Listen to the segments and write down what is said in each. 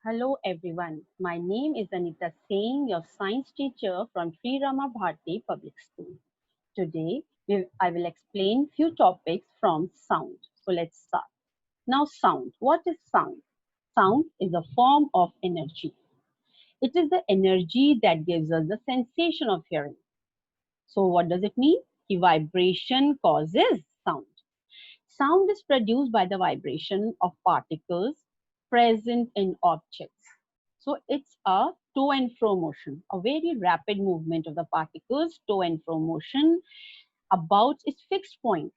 Hello everyone, my name is Anita Singh, your science teacher from Shri Rama Bharti Public School. Today, I will explain few topics from sound. So let's start. Now sound. What is sound? Sound is a form of energy. It is the energy that gives us the sensation of hearing. So what does it mean? The vibration causes sound. Sound is produced by the vibration of particles present in objects. So it's a to and fro motion, a very rapid movement of the particles, to and fro motion about its fixed point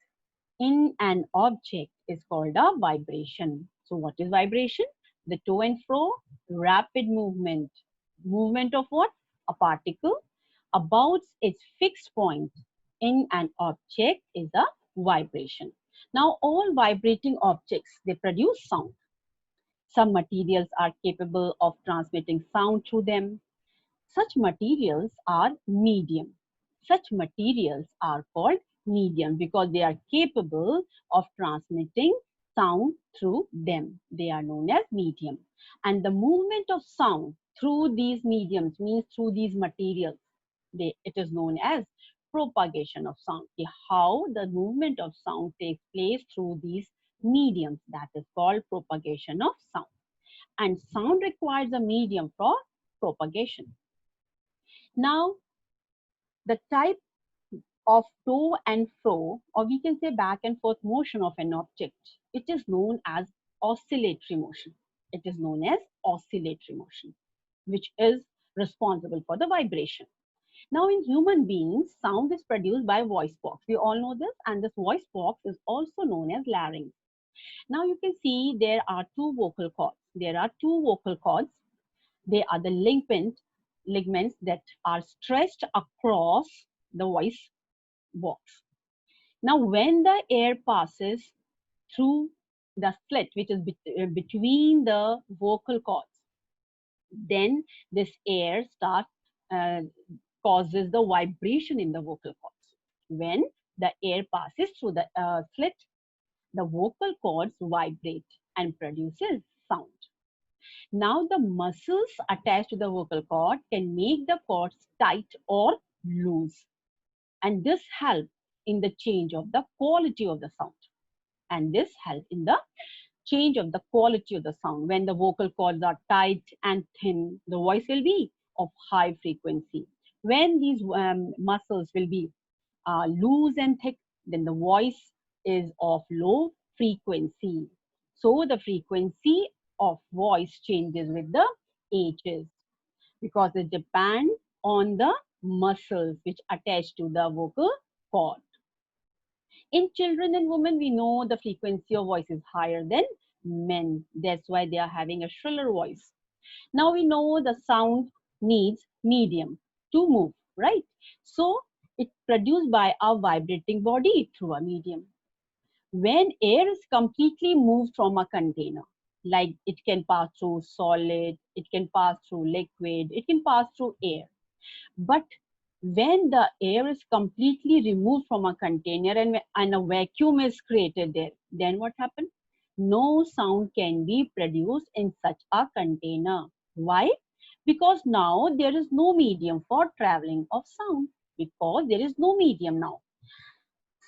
in an object is called a vibration. So what is vibration? The to and fro rapid movement. Movement of what? A particle about its fixed point in an object is a vibration. Now all vibrating objects, they produce sound. Some materials are capable of transmitting sound through them. Such materials are medium. Such materials are called medium because they are capable of transmitting sound through them. They are known as medium. And the movement of sound through these mediums means through these materials. It is known as propagation of sound. How the movement of sound takes place through these mediums, that is called propagation of sound. And sound requires a medium for propagation. Now, the type of to and fro, or we can say back and forth motion of an object, it is known as oscillatory motion. It is known as oscillatory motion, which is responsible for the vibration. Now, in human beings, sound is produced by voice box. We all know this, and this voice box is also known as larynx. Now, you can see there are two vocal cords. There are two vocal cords. They are the ligaments that are stretched across the voice box. Now, when the air passes through the slit, which is between the vocal cords, then this air starts uh, causes the vibration in the vocal cords. When the air passes through the slit, the vocal cords vibrate and produces sound. Now the muscles attached to the vocal cord can make the cords tight or loose. And this helps in the change of the quality of the sound. And this helps in the change of the quality of the sound. When the vocal cords are tight and thin, the voice will be of high frequency. When these muscles will be loose and thick, then the voice is of low frequency. So the frequency of voice changes with the ages because it depends on the muscles which attach to the vocal cord. In children and women, we know the frequency of voice is higher than men. That's why they are having a shriller voice. Now we know the sound needs medium to move, right? So it's produced by a vibrating body through a medium. When air is completely moved from a container, like it can pass through solid, it can pass through liquid, it can pass through air. But when the air is completely removed from a container and a vacuum is created there, then what happens? No sound can be produced in such a container. Why? Because now there is no medium for traveling of sound. Because there is no medium now.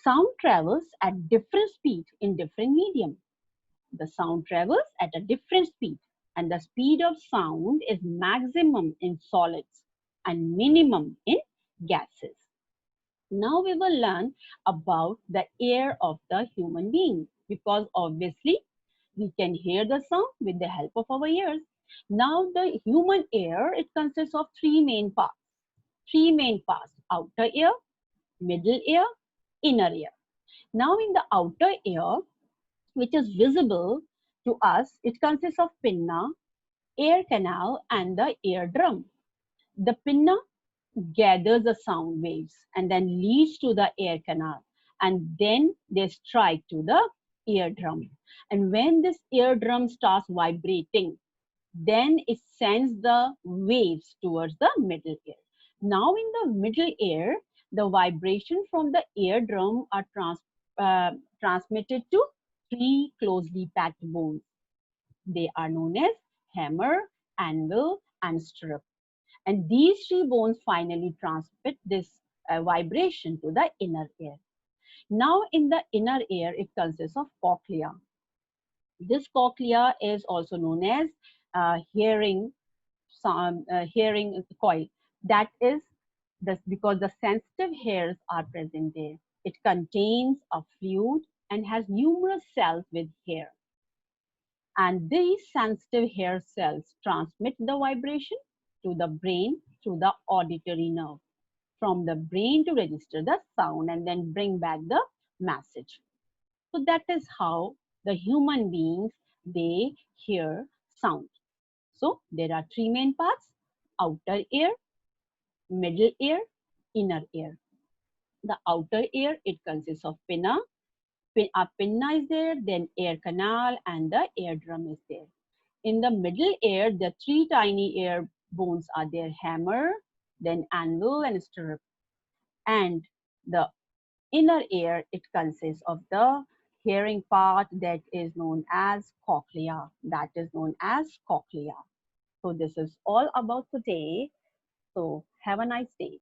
Sound travels at different speed in different medium. The sound travels at a different speed, and the speed of sound is maximum in solids and minimum in gases. Now we will learn about the air of the human being because obviously we can hear the sound with the help of our ears. Now the human ear, it consists of three main parts. Three main parts: outer ear, middle ear, inner ear. Now in the outer ear, which is visible to us, it consists of pinna, ear canal, and the eardrum. The pinna gathers the sound waves and then leads to the ear canal, and then they strike to the eardrum. And when this eardrum starts vibrating, then it sends the waves towards the middle ear. Now in the middle ear, the vibration from the eardrum are transmitted to three closely packed bones. They are known as hammer, anvil, and stirrup. And these three bones finally transmit this vibration to the inner ear. Now, in the inner ear, it consists of cochlea. This cochlea is also known as hearing coil. That is this because the sensitive hairs are present there. It contains a fluid and has numerous cells with hair. And these sensitive hair cells transmit the vibration to the brain through the auditory nerve. From the brain to register the sound and then bring back the message. So that is how the human beings they hear sound. So there are three main parts: outer ear, middle ear, inner ear. The outer ear it consists of pinna. A pinna is there, then ear canal and the eardrum is there. In the middle ear, the three tiny ear bones are there: hammer, then anvil and stirrup. And the inner ear, it consists of the hearing part that is known as cochlea. That is known as cochlea. So this is all about today. So have a nice day.